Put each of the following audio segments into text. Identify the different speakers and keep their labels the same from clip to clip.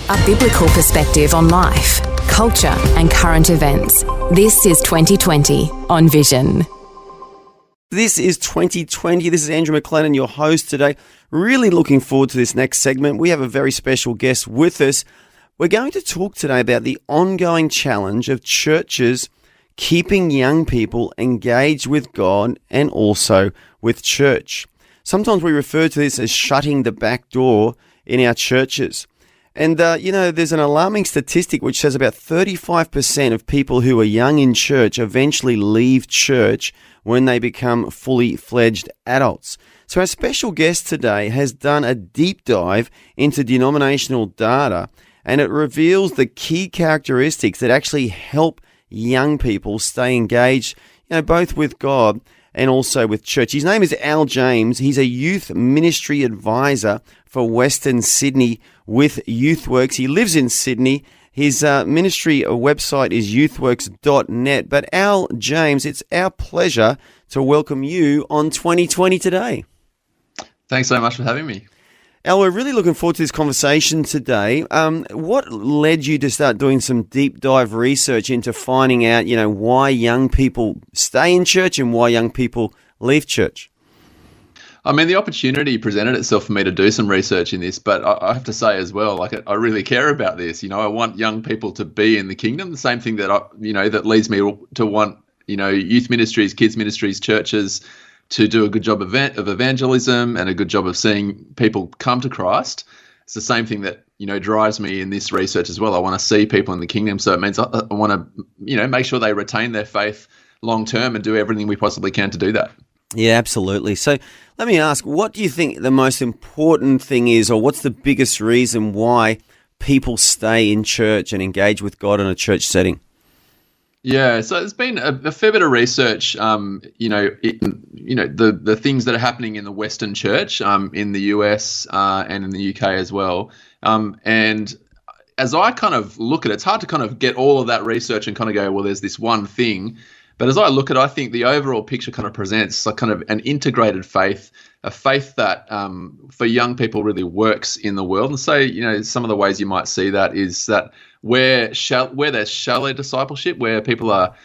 Speaker 1: A biblical perspective on life, culture and current events. This is 2020 on Vision.
Speaker 2: This is 2020. This is Andrew McLennan, your host today. Really looking forward to this next segment. We have a very special guest with us. We're going to talk today about the ongoing challenge of churches keeping young people engaged with God and also with church. Sometimes we refer to this as shutting the back door in our churches. And, there's an alarming statistic which says about 35% of people who are young in church eventually leave church when they become fully fledged adults. So our special guest today has done a deep dive into denominational data, and it reveals the key characteristics that actually help young people stay engaged, both with God and also with church. His name is Al James. He's a youth ministry advisor for Western Sydney with Youthworks. He lives in Sydney. His ministry website is youthworks.net. But Al James, it's our pleasure to welcome you on 2020 today.
Speaker 3: Thanks so much for having me.
Speaker 2: Al, we're really looking forward to this conversation today. What led you to start doing some deep dive research into finding out, why young people stay in church and why young people leave church?
Speaker 3: I mean, the opportunity presented itself for me to do some research in this, but I have to say as well, I really care about this. I want young people to be in the kingdom. The same thing that that leads me to want, youth ministries, kids ministries, churches to do a good job of evangelism and a good job of seeing people come to Christ. It's the same thing that, drives me in this research as well. I want to see people in the kingdom. So it means I want to, make sure they retain their faith long term and do everything we possibly can to do that.
Speaker 2: Yeah, absolutely. So let me ask, what do you think the most important thing is, or what's the biggest reason why people stay in church and engage with God in a church setting?
Speaker 3: Yeah, so there's been a fair bit of research, the things that are happening in the Western church, in the US and in the UK as well. And as I kind of look at it, it's hard to kind of get all of that research and kind of go, well, there's this one thing. But as I look at it, I think the overall picture kind of presents like kind of an integrated faith, a faith that for young people really works in the world. And so, some of the ways you might see that is that where there's shallow discipleship, where people are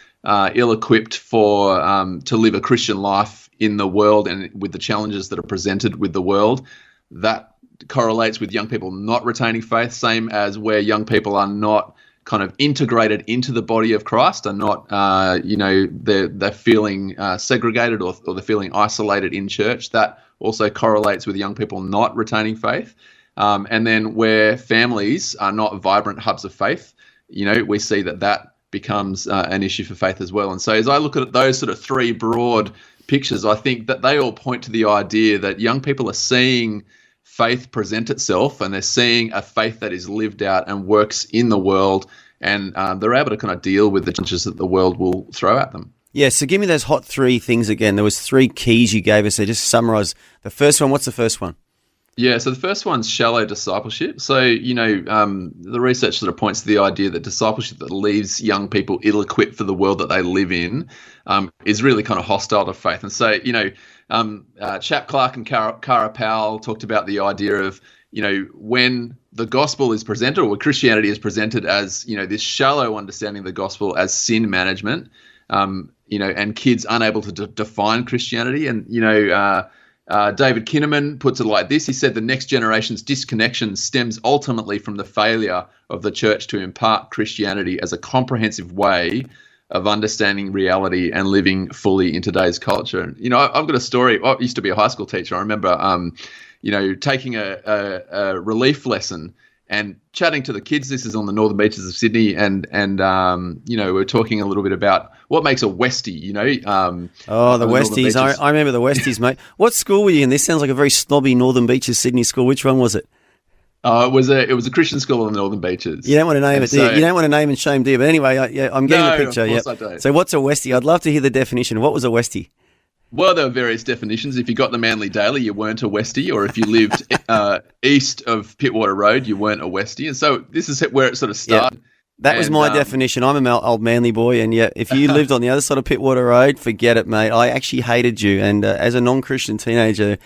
Speaker 3: ill-equipped for to live a Christian life in the world and with the challenges that are presented with the world, that correlates with young people not retaining faith, same as where young people are not kind of integrated into the body of Christ, are not, they're feeling segregated or they're feeling isolated in church. That also correlates with young people not retaining faith. And then where families are not vibrant hubs of faith, we see that becomes an issue for faith as well. And so as I look at those sort of three broad pictures, I think that they all point to the idea that young people are seeing faith present itself, and they're seeing a faith that is lived out and works in the world, and they're able to kind of deal with the challenges that the world will throw at them.
Speaker 2: Yeah, so give me those hot three things again. There was three keys you gave us. So just summarize the first one. What's the first one?
Speaker 3: Yeah, so the first one's shallow discipleship. So, the research sort of points to the idea that discipleship that leaves young people ill-equipped for the world that they live in is really kind of hostile to faith. And so, Chap Clark and Cara Powell talked about the idea of, when the gospel is presented, or when Christianity is presented as, this shallow understanding of the gospel as sin management, and kids unable to define Christianity. And, David Kinnaman puts it like this. He said the next generation's disconnection stems ultimately from the failure of the church to impart Christianity as a comprehensive way of understanding reality and living fully in today's culture. And, I've got a story. I used to be a high school teacher. I remember, taking a relief lesson and chatting to the kids. This is on the northern beaches of Sydney, and we're talking a little bit about what makes a Westie.
Speaker 2: The Westies. I remember the Westies, mate. What school were you in? This sounds like a very snobby Northern Beaches Sydney school. Which one was it?
Speaker 3: It was a Christian school on the Northern Beaches.
Speaker 2: You don't want to name it, do you? You don't want to name and shame, do you? But anyway, I'm getting the picture.
Speaker 3: Of course I don't.
Speaker 2: So what's a Westie? I'd love to hear the definition. What was a Westie?
Speaker 3: Well, there were various definitions. If you got the Manly Daily, you weren't a Westie, or if you lived east of Pittwater Road, you weren't a Westie. And so this is where it sort of started.
Speaker 2: Yep. That was my definition. I'm an old Manly boy, and if you lived on the other side of Pittwater Road, forget it, mate. I actually hated you, and as a non-Christian teenager,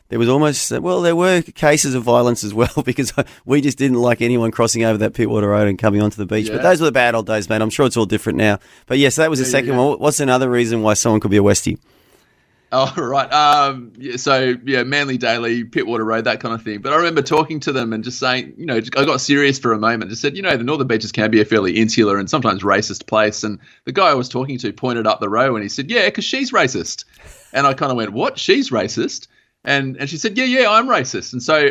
Speaker 2: there was almost, well, there were cases of violence as well because we just didn't like anyone crossing over that Pittwater Road and coming onto the beach. But those were the bad old days, mate. I'm sure it's all different now. But yes, that was the second one. What's another reason why someone could be a Westie?
Speaker 3: Oh, right. Manly Daily, Pittwater Road, that kind of thing. But I remember talking to them and just saying, I got serious for a moment. Just said, the Northern Beaches can be a fairly insular and sometimes racist place. And the guy I was talking to pointed up the row and he said, yeah, because she's racist. And I kind of went, what? She's racist? And she said, yeah, I'm racist. And so,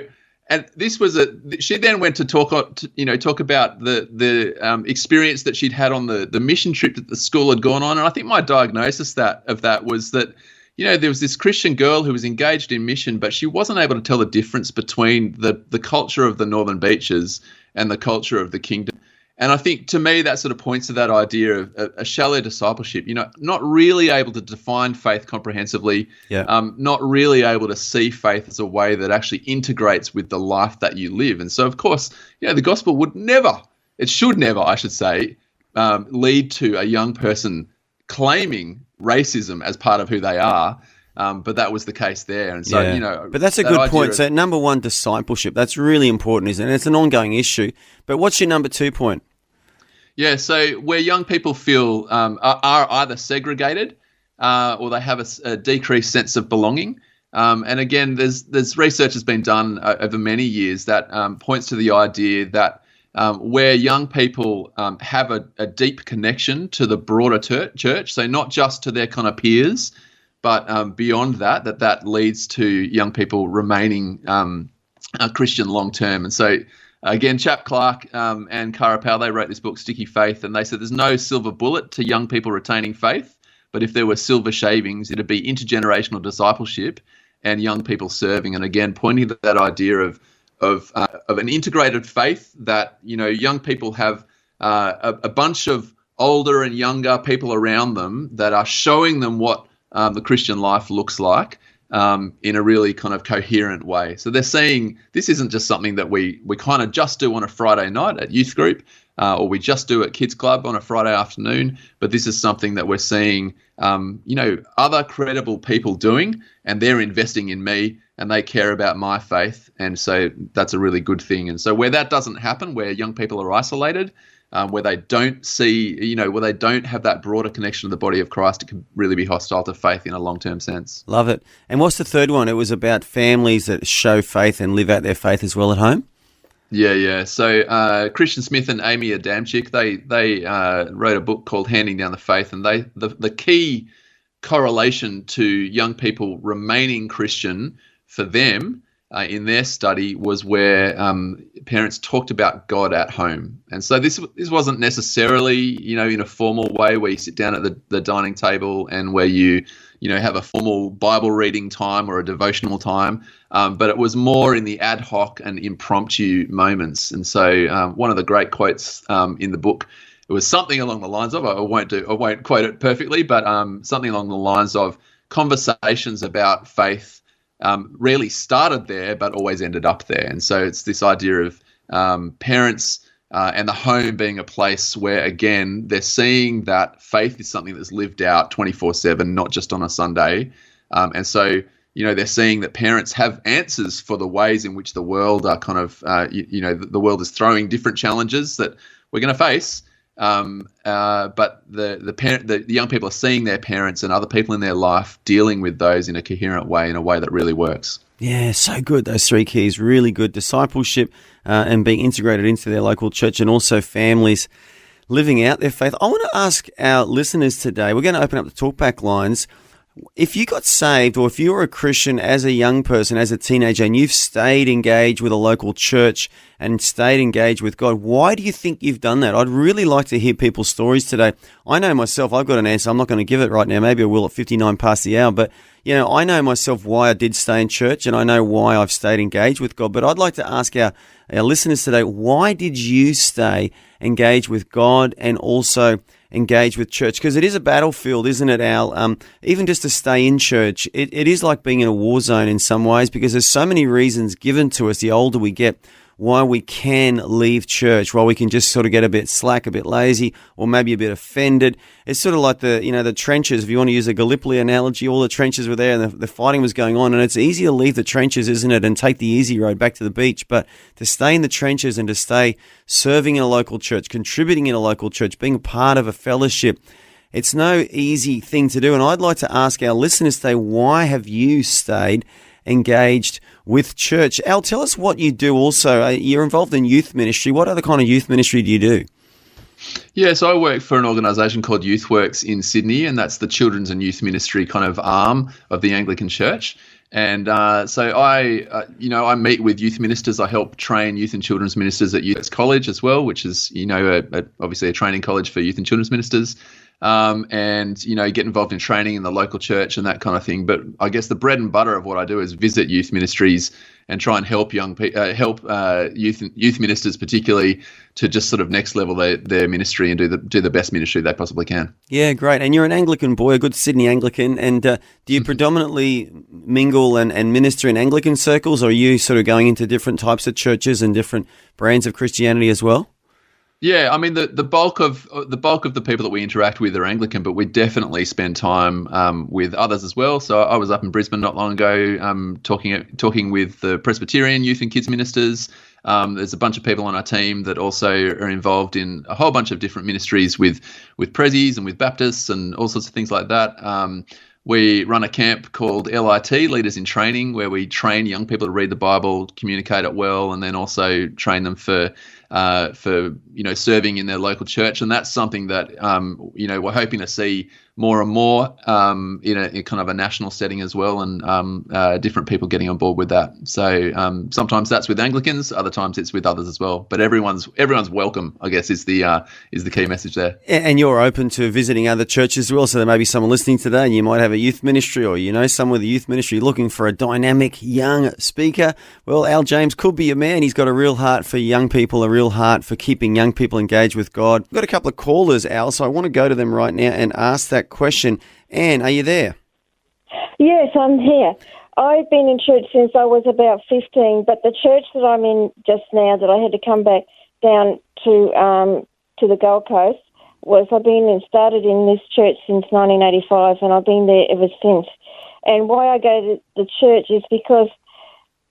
Speaker 3: and this was she then went to talk about the experience that she'd had on the mission trip that the school had gone on. And I think my diagnosis of that was that, there was this Christian girl who was engaged in mission, but she wasn't able to tell the difference between the culture of the Northern Beaches and the culture of the kingdom. And I think to me that sort of points to that idea of a shallow discipleship, not really able to define faith comprehensively, not really able to see faith as a way that actually integrates with the life that you live. And so, of course, the gospel should never, I should say, lead to a young person claiming racism as part of who they are. But that was the case there. And so,
Speaker 2: But that's a good point. So number one, discipleship. That's really important, isn't it? It's an ongoing issue. But what's your number 2 point?
Speaker 3: Yeah, so where young people feel are either segregated or they have a decreased sense of belonging. And again, there's research has been done over many years that points to the idea that where young people have a deep connection to the broader church, so not just to their kind of peers, but beyond that leads to young people remaining Christian long term. And so, again, Chap Clark and Cara Powell, they wrote this book, Sticky Faith, and they said there's no silver bullet to young people retaining faith, but if there were silver shavings, it'd be intergenerational discipleship and young people serving. And again, pointing to that idea of an integrated faith that, young people have a bunch of older and younger people around them that are showing them what the Christian life looks like in a really kind of coherent way. So they're saying this isn't just something that we kind of just do on a Friday night at youth group or we just do at kids club on a Friday afternoon, but this is something that we're seeing, other credible people doing, and they're investing in me and they care about my faith. And so that's a really good thing. And so where that doesn't happen, where young people are isolated, where they don't see, where they don't have that broader connection to the body of Christ, it can really be hostile to faith in a long-term sense.
Speaker 2: Love it. And what's the third one? It was about families that show faith and live out their faith as well at home?
Speaker 3: Yeah. So Christian Smith and Amy Adamczyk, they wrote a book called Handing Down the Faith, and the key correlation to young people remaining Christian for them in their study was where parents talked about God at home. And so this wasn't necessarily, in a formal way where you sit down at the dining table and where you have a formal Bible reading time or a devotional time, but it was more in the ad hoc and impromptu moments. And so one of the great quotes in the book, it was something along the lines of, I won't quote it perfectly, but something along the lines of conversations about faith rarely started there, but always ended up there. And so it's this idea of parents and the home being a place where, again, they're seeing that faith is something that's lived out 24/7, not just on a Sunday. And so, they're seeing that parents have answers for the ways in which the world are kind of, the world is throwing different challenges that we're going to face. But the young people are seeing their parents and other people in their life dealing with those in a coherent way, in a way that really works.
Speaker 2: Yeah, so good. Those three keys, really good. Discipleship and being integrated into their local church, and also families living out their faith. I want to ask our listeners today, we're going to open up the talkback lines. If you got saved, or if you were a Christian as a young person, as a teenager, and you've stayed engaged with a local church and stayed engaged with God, why do you think you've done that? I'd really like to hear people's stories today. I know myself, I've got an answer. I'm not going to give it right now. Maybe I will at 59 past the hour. But, I know myself why I did stay in church, and I know why I've stayed engaged with God. But I'd like to ask our listeners today, why did you stay engaged with God and also engage with church? Because it is a battlefield, isn't it, Al? Even just to stay in church, it is like being in a war zone in some ways, because there's so many reasons given to us the older we get why we can leave church, why we can just sort of get a bit slack, a bit lazy, or maybe a bit offended. It's sort of like the trenches. If you want to use a Gallipoli analogy, all the trenches were there and the fighting was going on, and it's easy to leave the trenches, isn't it, and take the easy road back to the beach. But to stay in the trenches and to stay serving in a local church, contributing in a local church, being part of a fellowship, it's no easy thing to do. And I'd like to ask our listeners today, why have you stayed engaged with church? Al, tell us what you do also. You're involved in youth ministry. What other kind of youth ministry do you do?
Speaker 3: Yeah, so I work for an organisation called Youthworks in Sydney, and that's the children's and youth ministry kind of arm of the Anglican Church. And so I meet with youth ministers. I help train youth and children's ministers at Youthworks College as well, which is, obviously a training college for youth and children's ministers. And get involved in training in the local church and that kind of thing. But I guess the bread and butter of what I do is visit youth ministries and try and help youth ministers particularly to just sort of next level their ministry and do the best ministry they possibly can.
Speaker 2: Yeah, great. And you're an Anglican boy, a good Sydney Anglican. And do you predominantly mingle and minister in Anglican circles, or are you sort of going into different types of churches and different brands of Christianity as well?
Speaker 3: Yeah, I mean the bulk of the people that we interact with are Anglican, but we definitely spend time with others as well. So I was up in Brisbane not long ago, talking with the Presbyterian youth and kids ministers. There's a bunch of people on our team that also are involved in a whole bunch of different ministries with Presis and with Baptists and all sorts of things like that. We run a camp called LIT, Leaders in Training, where we train young people to read the Bible, communicate it well, and then also train them for serving in their local church. And that's something that we're hoping to see more and more in kind of a national setting as well, and different people getting on board with that. So sometimes that's with Anglicans, other times it's with others as well. But everyone's welcome, I guess, is the key message there. And
Speaker 2: you're open to visiting other churches as well. So there may be someone listening today, and you might have a youth ministry, or someone with a youth ministry looking for a dynamic young speaker. Well, Al James could be your man. He's got a real heart for young people, a real heart for keeping young people engaged with God. We've got a couple of callers, Al, so I want to go to them right now and ask that question. Anne, are you there?
Speaker 4: Yes, I'm here. I've been in church since I was about 15, but the church that I'm in just now, that I had to come back down to the Gold Coast, I've started in this church since 1985, and I've been there ever since. And why I go to the church is because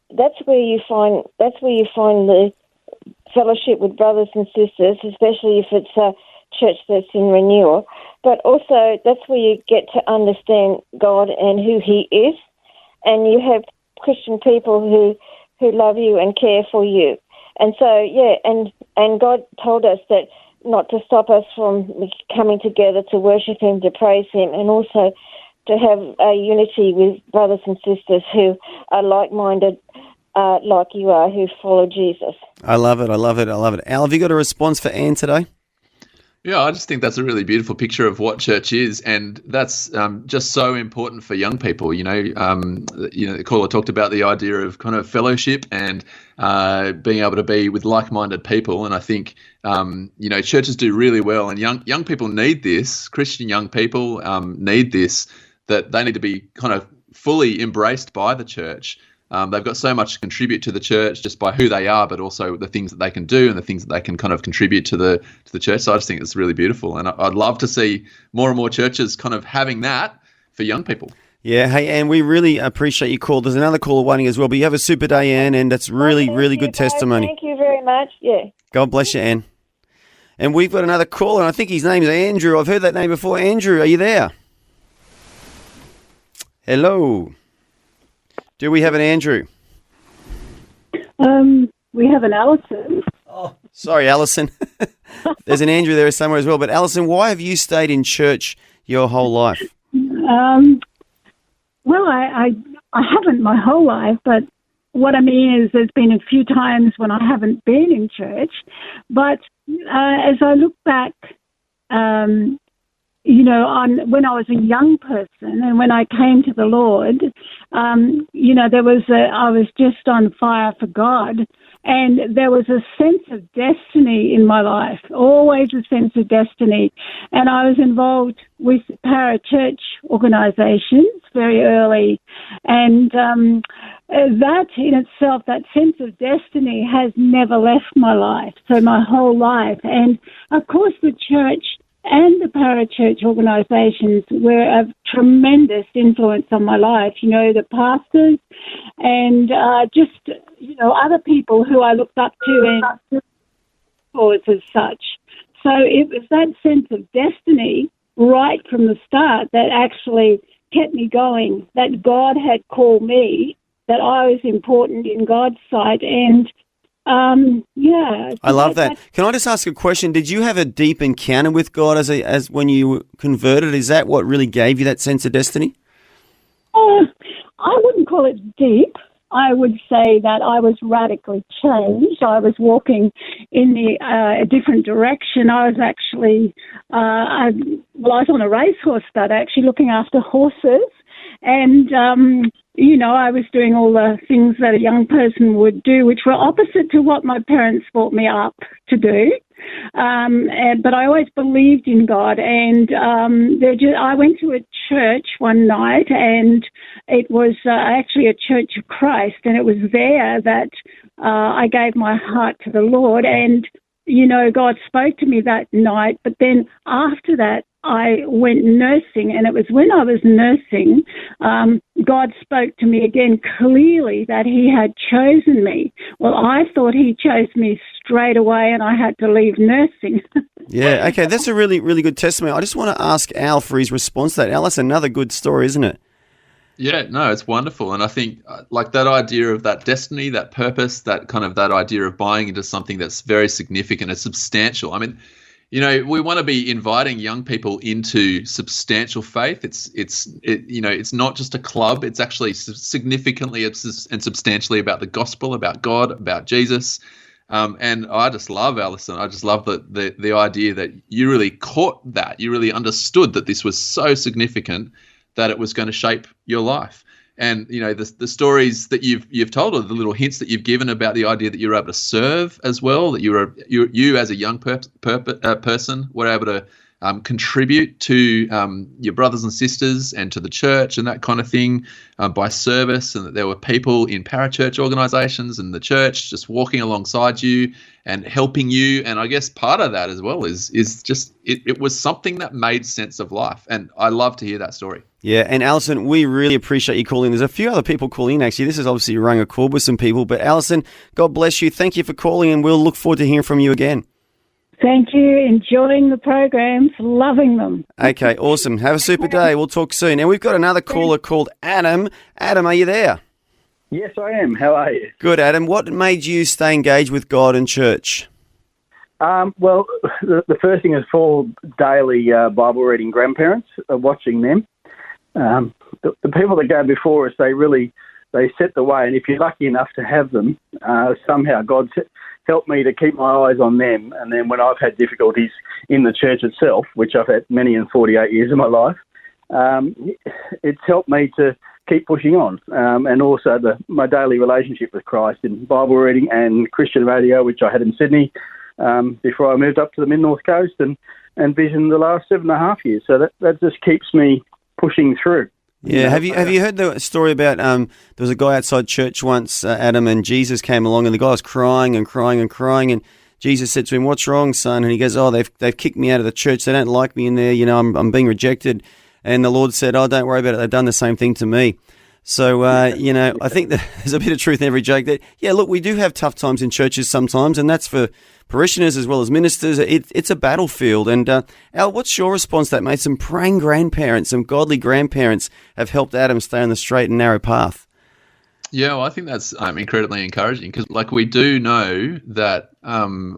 Speaker 4: that's where you find the fellowship with brothers and sisters, especially if it's a church that's in renewal. But also that's where you get to understand God and who He is, and you have Christian people who love you and care for you. And so, and God told us that not to stop us from coming together to worship Him, to praise Him, and also to have a unity with brothers and sisters who are like-minded, like you are, who follow Jesus.
Speaker 2: I love it. Al, have you got a response for Anne today?
Speaker 3: Yeah, I just think that's a really beautiful picture of what church is, and that's just so important for young people. The caller talked about the idea of kind of fellowship and being able to be with like-minded people, and I think churches do really well, and young people need this. Christian young people need this, that they need to be kind of fully embraced by the church. They've got so much to contribute to the church just by who they are, but also the things that they can do and the things that they can kind of contribute to the church. So I just think it's really beautiful, and I'd love to see more and more churches kind of having that for young people.
Speaker 2: Yeah, hey, Anne, we really appreciate your call. There's another caller waiting as well, but you have a super day, Anne, and that's really, really good testimony.
Speaker 4: Thank you very much. Yeah.
Speaker 2: God bless you, Anne. And we've got another caller, and I think his name's Andrew. I've heard that name before. Andrew, are you there? Hello. Do we have an Andrew?
Speaker 5: We have an Alison.
Speaker 2: Oh, sorry, Alison. There's an Andrew there somewhere as well. But Alison, why have you stayed in church your whole life?
Speaker 5: Well, I haven't my whole life, but what I mean is there's been a few times when I haven't been in church. But as I look back, on when I was a young person and when I came to the Lord, I was just on fire for God, And there was a sense of destiny in my life, always a sense of destiny. And I was involved with parachurch organisations very early. And that in itself, that sense of destiny has never left my life, so my whole life. And, of course, the church and the parachurch organisations were of tremendous influence on my life. You know, the pastors and other people who I looked up to and cause as such. So it was that sense of destiny right from the start that actually kept me going, that God had called me, that I was important in God's sight. And
Speaker 2: I love that. Can I just ask a question? Did you have a deep encounter with God as when you were converted? Is that what really gave you that sense of destiny?
Speaker 5: I wouldn't call it deep. I would say that I was radically changed. I was walking in a different direction. I was actually, I was on a racehorse stud, actually looking after horses. And, I was doing all the things that a young person would do, which were opposite to what my parents brought me up to do. But I always believed in God. And I went to a church one night, and it was actually a Church of Christ. And it was there that I gave my heart to the Lord. And, God spoke to me that night. But then after that, I went nursing, and it was when I was nursing, God spoke to me again clearly that he had chosen me. Well, I thought he chose me straight away, and I had to leave nursing.
Speaker 2: Yeah, okay, that's a really, really good testimony. I just want to ask Al for his response to that. Al, that's another good story, isn't it?
Speaker 3: Yeah, no, it's wonderful. And I think like that idea of that destiny, that purpose, that idea of buying into something that's very significant and substantial. I mean, we want to be inviting young people into substantial faith. It's not just a club. It's actually significantly and substantially about the gospel, about God, about Jesus. And I just love, Alison, I just love the idea that you really caught that. You really understood that this was so significant that it was going to shape your life. And the stories that you've told, or the little hints that you've given about the idea that you're able to serve as well, that you as a young person were able to contribute to your brothers and sisters and to the church and that kind of thing by service, and that there were people in parachurch organisations and the church just walking alongside you and helping you. And I guess part of that as well is just it was something that made sense of life. And I love to hear that story.
Speaker 2: Yeah, and Alison, we really appreciate you calling. There's a few other people calling in, actually. This is obviously rung a chord with some people. But Alison, God bless you. Thank you for calling, and we'll look forward to hearing from you again.
Speaker 5: Thank you. Enjoying the programs. Loving them.
Speaker 2: Okay, awesome. Have a super day. We'll talk soon. And we've got another caller called Adam. Adam, are you there?
Speaker 6: Yes, I am. How are you?
Speaker 2: Good, Adam. What made you stay engaged with God and church?
Speaker 6: Well, the first thing is for daily Bible reading grandparents, watching them. The people that go before us, they set the way, and if you're lucky enough to have them, somehow God's helped me to keep my eyes on them. And then when I've had difficulties in the church itself, which I've had many in 48 years of my life, it's helped me to keep pushing on. And also my daily relationship with Christ in Bible reading and Christian radio, which I had in Sydney before I moved up to the Mid-North Coast, and Vision the last 7.5 years. So that just keeps me pushing through.
Speaker 2: Yeah, have you heard the story about there was a guy outside church once, Adam, and Jesus came along, and the guy was crying and crying and crying, and Jesus said to him, "What's wrong, son?" And he goes, "Oh, they've kicked me out of the church. They don't like me in there. I'm being rejected." And the Lord said, "Oh, don't worry about it. They've done the same thing to me." So, I think that there's a bit of truth in every joke. That, look, we do have tough times in churches sometimes, and that's for parishioners as well as ministers. It's a battlefield. And, Al, what's your response to that, mate? Some praying grandparents, some godly grandparents have helped Adam stay on the straight and narrow path.
Speaker 3: Yeah, well, I think that's incredibly encouraging, because we do know that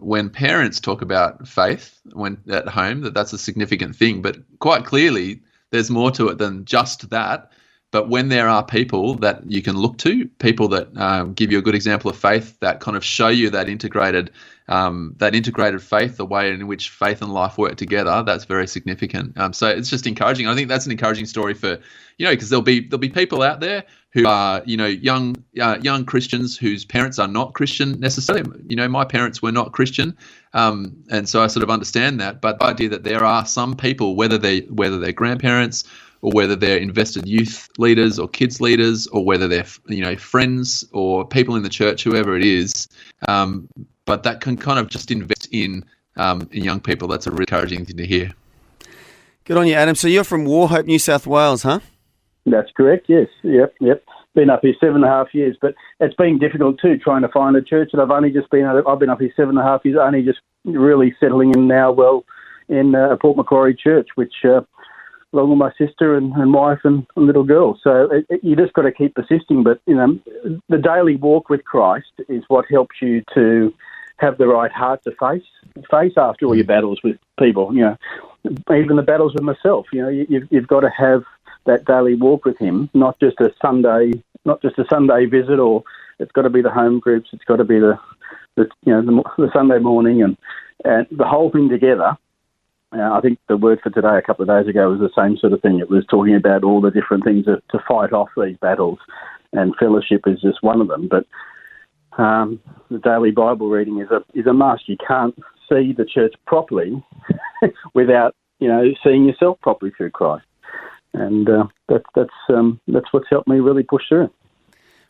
Speaker 3: when parents talk about faith when at home, that's a significant thing. But quite clearly, there's more to it than just that. But when there are people that you can look to, people that give you a good example of faith, that kind of show you that integrated faith, the way in which faith and life work together, that's very significant. So it's just encouraging. I think that's an encouraging story for, because there'll be people out there who are, young Christians whose parents are not Christian necessarily. My parents were not Christian, and so I sort of understand that. But the idea that there are some people, whether they're grandparents, or whether they're invested youth leaders or kids leaders, or whether they're friends or people in the church, whoever it is, but that can kind of just invest in young people. That's a really encouraging thing to hear.
Speaker 2: Good on you, Adam. So you're from Warhope, New South Wales, huh?
Speaker 6: That's correct, yes. Yep. Been up here 7.5 years, but it's been difficult too, trying to find a church. And I've been up here 7.5 years, only just really settling in now, in Port Macquarie Church, which along with my sister and wife and little girl. So you just got to keep persisting. But, the daily walk with Christ is what helps you to have the right heart to face after all your battles with people, even the battles with myself. You've got to have that daily walk with him, not just a Sunday visit, or it's got to be the home groups, it's got to be the Sunday morning and the whole thing together. I think the word for today a couple of days ago was the same sort of thing. It was talking about all the different things to fight off these battles, and fellowship is just one of them. But the daily Bible reading is a must. You can't see the church properly without seeing yourself properly through Christ, and that's what's helped me really push through.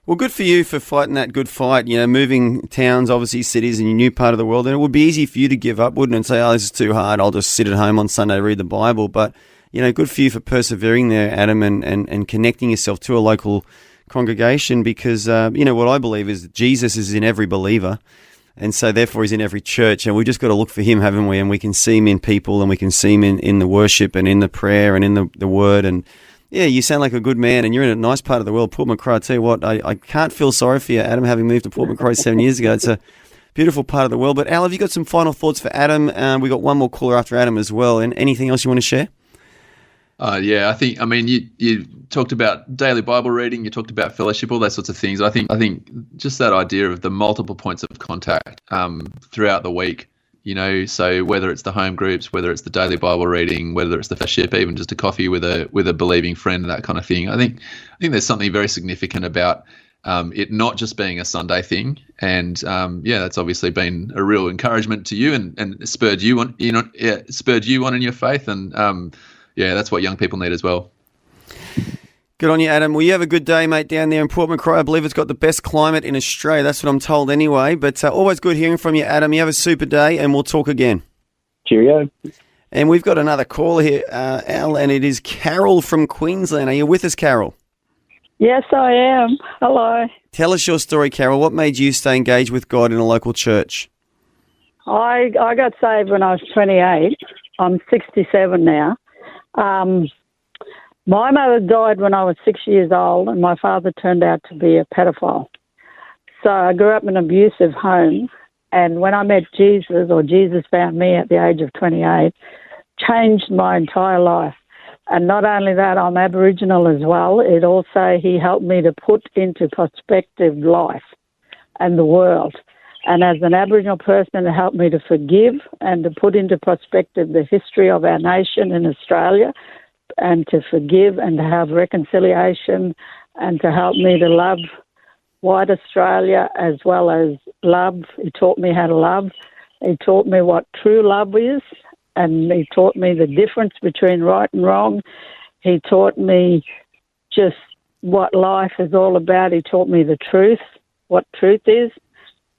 Speaker 2: Well, good for you for fighting that good fight, moving towns, obviously cities in your new part of the world. And it would be easy for you to give up, wouldn't it, and say, this is too hard, I'll just sit at home on Sunday, read the Bible. But, good for you for persevering there, Adam, and connecting yourself to a local congregation, because, what I believe is that Jesus is in every believer, and so therefore he's in every church, and we've just got to look for him, haven't we? And we can see him in people, and we can see him in the worship and in the prayer and in the word. And yeah, you sound like a good man, and you're in a nice part of the world, Port Macquarie. I tell you what, I can't feel sorry for you, Adam, having moved to Port Macquarie 7 years ago. It's a beautiful part of the world. But Al, have you got some final thoughts for Adam? We've got one more caller after Adam as well. And anything else you want to share?
Speaker 3: Yeah, you talked about daily Bible reading, you talked about fellowship, all those sorts of things. I think just that idea of the multiple points of contact throughout the week. So whether it's the home groups, whether it's the daily Bible reading, whether it's the fellowship, even just a coffee with a believing friend, that kind of thing. I think there's something very significant about it not just being a Sunday thing. And that's obviously been a real encouragement to you and spurred you on in your faith. And that's what young people need as well.
Speaker 2: Good on you, Adam. Well, you have a good day, mate, down there in Port Macquarie. I believe it's got the best climate in Australia. That's what I'm told anyway. But always good hearing from you, Adam. You have a super day, and we'll talk again.
Speaker 6: Cheerio.
Speaker 2: And we've got another caller here, Al, and it is Carol from Queensland. Are you with us, Carol?
Speaker 5: Yes, I am. Hello.
Speaker 2: Tell us your story, Carol. What made you stay engaged with God in a local church?
Speaker 5: I got saved when I was 28. I'm 67 now. My mother died when I was 6 years old, and my father turned out to be a pedophile. So I grew up in an abusive home, and when I met Jesus, or Jesus found me at the age of 28, changed my entire life. And not only that, I'm Aboriginal as well. He helped me to put into perspective life and the world. And as an Aboriginal person, it helped me to forgive and to put into perspective the history of our nation in Australia, and to forgive and to have reconciliation, and to help me to love white Australia as well as love. He taught me how to love. He taught me what true love is, and he taught me the difference between right and wrong. He taught me just what life is all about. He taught me the truth, what truth is.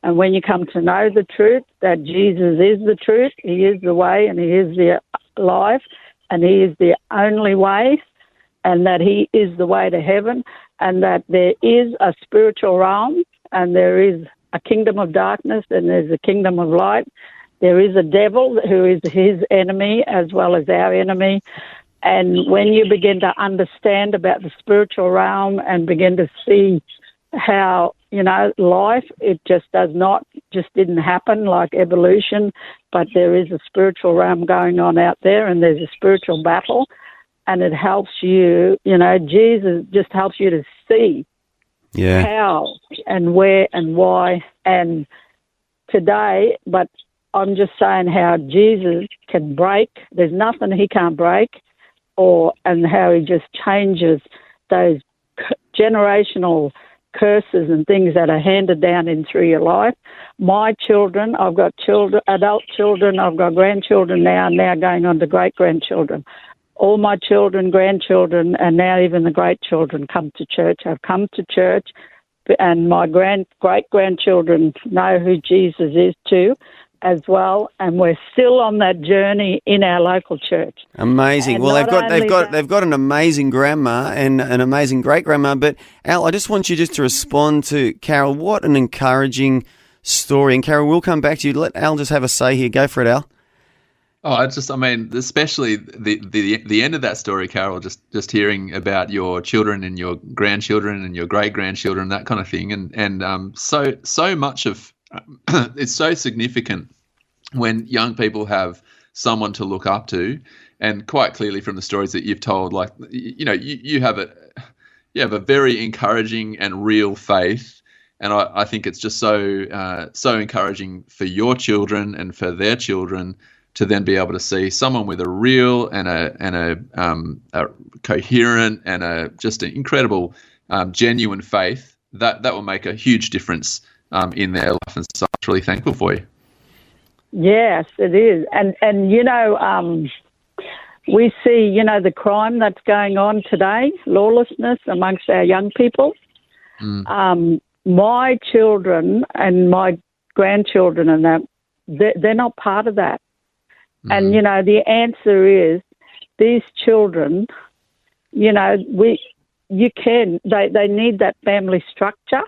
Speaker 5: And when you come to know the truth, that Jesus is the truth, he is the way and he is the life, and he is the only way, and that he is the way to heaven, and that there is a spiritual realm, and there is a kingdom of darkness, and there's a kingdom of light. There is a devil who is his enemy as well as our enemy. And when you begin to understand about the spiritual realm and begin to see how, life, it just didn't happen like evolution, but there is a spiritual realm going on out there, and there's a spiritual battle. and it helps you, Jesus just helps you to see how and where and why and today, but I'm just saying how Jesus can break. There's nothing he can't break, and how he just changes those generational curses and things that are handed down in through your life. My children, I've got adult children, I've got grandchildren now going on to great-grandchildren. All my children, grandchildren, and now even the great-children come to church. I've come to church, and my great-grandchildren know who Jesus is too, as well, and we're still on that journey in our local church.
Speaker 2: Amazing.
Speaker 5: And
Speaker 2: well, they've got an amazing grandma and an amazing great grandma. But Al, I just want you just to respond to Carol. What an encouraging story. And Carol, we'll come back to you. Let Al just have a say here. Go for it, Al.
Speaker 3: Oh, especially the end of that story, Carol. Just hearing about your children and your grandchildren and your great grandchildren, that kind of thing, and so much of it's so significant when young people have someone to look up to, and quite clearly from the stories that you've told, like you have a very encouraging and real faith, and I think it's just so encouraging for your children and for their children to then be able to see someone with a real and a coherent and just an incredible genuine faith that will make a huge difference in their life, and so I'm really thankful for you.
Speaker 5: Yes, it is, and we see the crime that's going on today, lawlessness amongst our young people. My children and my grandchildren and that they're not part of that, and the answer is these children. They need that family structure.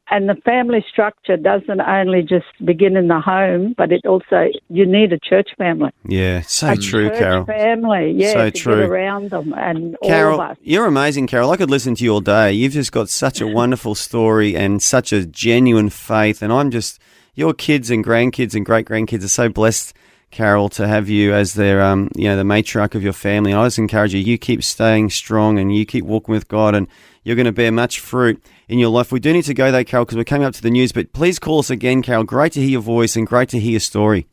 Speaker 5: And the family structure doesn't only just begin in the home, but it also, you need a church family.
Speaker 2: Yeah, so true, Carol.
Speaker 5: Family,
Speaker 2: so
Speaker 5: to
Speaker 2: true.
Speaker 5: Get around them, and
Speaker 2: Carol,
Speaker 5: all of us.
Speaker 2: You're amazing, Carol. I could listen to you all day. You've just got such a wonderful story and such a genuine faith. And your kids and grandkids and great-grandkids are so blessed, Carol, to have you as their, the matriarch of your family. And I just encourage you keep staying strong and you keep walking with God, and you're going to bear much fruit in your life. We do need to go, though, Carol, because we're coming up to the news, but please call us again, Carol. Great to hear your voice and great to hear your story.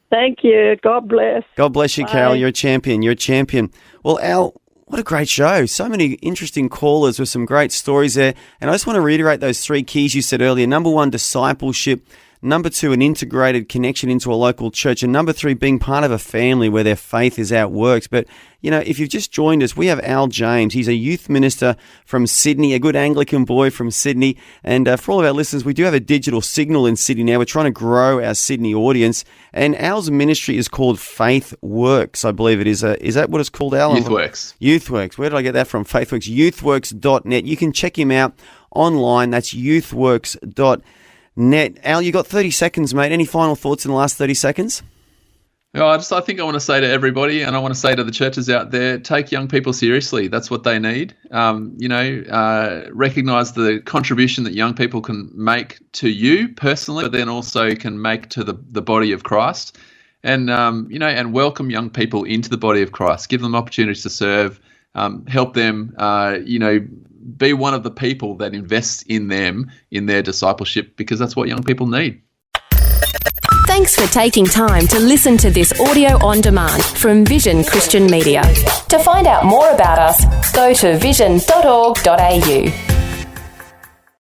Speaker 5: Thank you. God bless.
Speaker 2: God bless you,
Speaker 5: Bye.
Speaker 2: Carol. You're a champion. You're a champion. Well, Al, what a great show. So many interesting callers with some great stories there. And I just want to reiterate those 3 keys you said earlier. Number 1, discipleship. Number 2, an integrated connection into a local church. And number 3, being part of a family where their faith is outworked. But, if you've just joined us, we have Al James. He's a youth minister from Sydney, a good Anglican boy from Sydney. And for all of our listeners, we do have a digital signal in Sydney now. We're trying to grow our Sydney audience. And Al's ministry is called Youthworks, I believe it is. Is that what it's called, Al?
Speaker 3: Youthworks.
Speaker 2: Youthworks. Where did I get that from? Youthworks. Youthworks.net. You can check him out online. That's youthworks.net. Al, you got 30 seconds, mate. Any final thoughts in the last 30 seconds?
Speaker 3: I think I want to say to everybody, and I want to say to the churches out there, take young people seriously. That's what they need. Recognise the contribution that young people can make to you personally, but then also can make to the body of Christ. And, and welcome young people into the body of Christ. Give them opportunities to serve, help them, be one of the people that invests in them, in their discipleship, because that's what young people need.
Speaker 1: Thanks for taking time to listen to this audio on demand from Vision Christian Media. To find out more about us, go to vision.org.au.